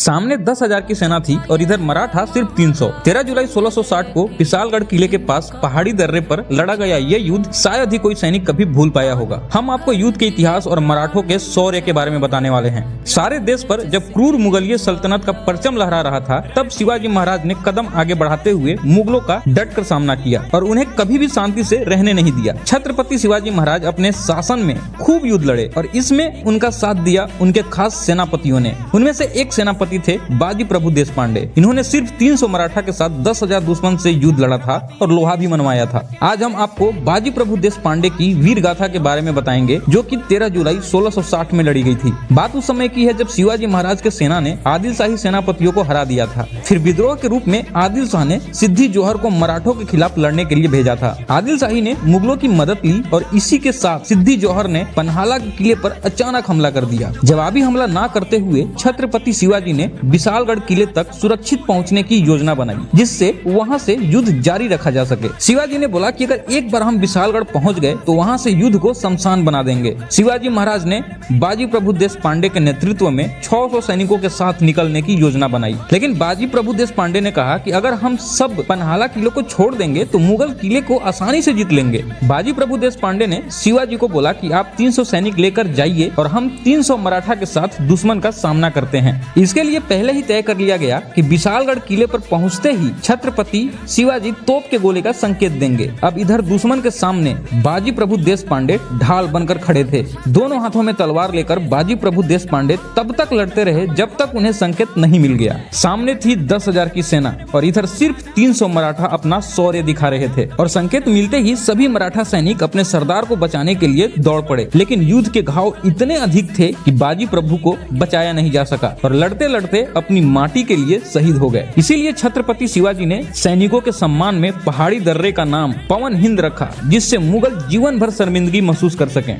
सामने 10,000 की सेना थी और इधर मराठा सिर्फ 300। 13 जुलाई 1660 को विशालगढ़ किले के पास पहाड़ी दर्रे पर लड़ा गया ये युद्ध शायद ही कोई सैनिक कभी भूल पाया होगा। हम आपको युद्ध के इतिहास और मराठों के शौर्य के बारे में बताने वाले हैं। सारे देश पर जब क्रूर मुगलिय सल्तनत का परचम लहरा रहा था, तब शिवाजी महाराज ने कदम आगे बढ़ाते हुए मुगलों का डट कर सामना किया और उन्हें कभी भी शांति से रहने नहीं दिया। छत्रपति शिवाजी महाराज अपने शासन में खूब युद्ध लड़े और इसमें उनका साथ दिया उनके खास सेनापतियों ने। उनमें से एक सेनापति थे बाजी प्रभु देशपांडे। इन्होंने सिर्फ 300 मराठा के साथ 10,000 दुश्मन से युद्ध लड़ा था और लोहा भी मनवाया था। आज हम आपको बाजी प्रभु देशपांडे की वीर गाथा के बारे में बताएंगे, जो कि 13 जुलाई 1660 में लड़ी गई थी। बात उस समय की है जब शिवाजी महाराज के सेना ने आदिल शाही सेनापतियों को हरा दिया था। फिर विद्रोह के रूप में आदिल शाह ने सिद्दी जोहर को मराठों के खिलाफ लड़ने के लिए भेजा था। आदिल शाही ने मुगलों की मदद ली और इसी के साथ सिद्दी जोहर ने पन्हाला के किले पर अचानक हमला कर दिया। जवाबी हमला ना करते हुए छत्रपति शिवाजी ने विशालगढ़ किले तक सुरक्षित पहुंचने की योजना बनाई, जिससे वहां से युद्ध जारी रखा जा सके। शिवाजी ने बोला कि अगर एक बार हम विशालगढ़ पहुंच गए तो वहां से युद्ध को शमशान बना देंगे। शिवाजी महाराज ने बाजी प्रभु देशपांडे के नेतृत्व में 600 सैनिकों के साथ निकलने की योजना बनाई, लेकिन बाजी प्रभु देशपांडे ने कहा कि अगर हम सब पन्हाला किले को छोड़ देंगे तो मुगल किले को आसानी से जीत लेंगे। बाजी प्रभु देशपांडे ने शिवाजी को बोला कि आप 300 सैनिक लेकर जाइए और हम 300 मराठा के साथ दुश्मन का सामना करते हैं। इसके लिए पहले ही तय कर लिया गया कि विशालगढ़ किले पर पहुंचते ही छत्रपति शिवाजी तोप के गोले का संकेत देंगे। अब इधर दुश्मन के सामने बाजी प्रभु देशपांडे ढाल बनकर खड़े थे। दोनों हाथों में तलवार लेकर बाजी प्रभु देशपांडे तब तक लड़ते रहे जब तक उन्हें संकेत नहीं मिल गया। सामने थी 10,000 की सेना और इधर सिर्फ 300 मराठा अपना शौर्य दिखा रहे थे और संकेत मिलते ही सभी मराठा सैनिक अपने सरदार को बचाने के लिए दौड़ पड़े। लेकिन युद्ध के घाव इतने अधिक थे कि बाजी प्रभु को बचाया नहीं जा सका और लड़ते लड़ते अपनी माटी के लिए शहीद हो गए। इसीलिए छत्रपति शिवाजी ने सैनिकों के सम्मान में पहाड़ी दर्रे का नाम पवन हिंद रखा, जिससे मुगल जीवन भर शर्मिंदगी महसूस कर सकें।